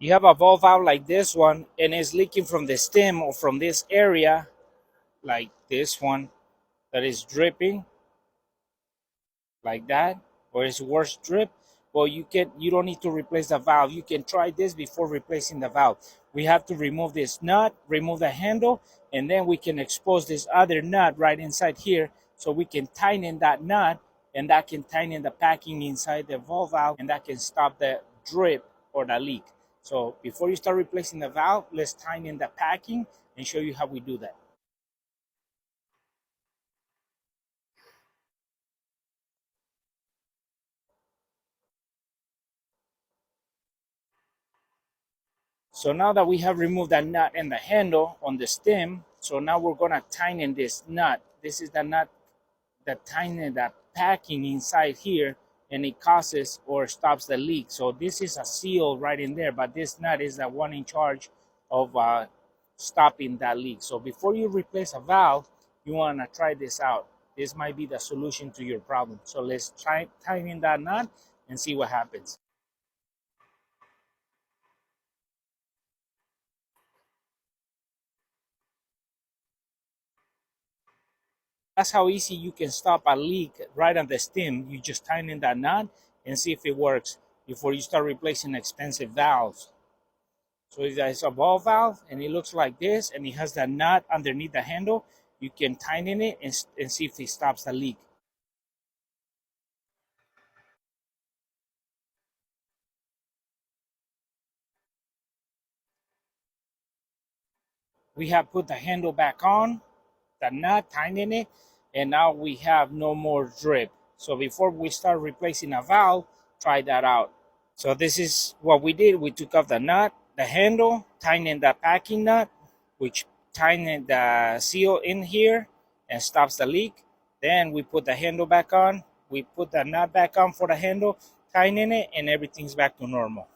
You have a valve out like this one and it's leaking from the stem or from this area, like this one that is dripping like that, or it's worse drip. Well, you don't need to replace the valve. You can try this before replacing the valve. We have to remove this nut, remove the handle, and then we can expose this other nut right inside here, so we can tighten that nut, and that can tighten the packing inside the valve, and that can stop the drip or the leak. So before you start replacing the valve, let's tighten the packing and show you how we do that. So now that we have removed that nut and the handle on the stem, so now we're gonna tighten this nut. This is the nut that tightens the packing inside here, and it causes or stops the leak. So this is a seal right in there, but this nut is the one in charge of stopping that leak. So before you replace a valve, you wanna try this out. This might be the solution to your problem. So let's try tighten that nut and see what happens. That's how easy you can stop a leak right on the stem. You just tighten that nut and see if it works before you start replacing expensive valves. So if there's a ball valve and it looks like this and it has that nut underneath the handle, you can tighten it and see if it stops the leak. We have put the handle back on, the nut, tighten it, and now we have no more drip. So before we start replacing a valve, try that out. So this is what we did. We took off the nut, the handle, tightened the packing nut, which tightened the seal in here and stops the leak. Then we put the handle back on. We put the nut back on for the handle, tighten it, and everything's back to normal.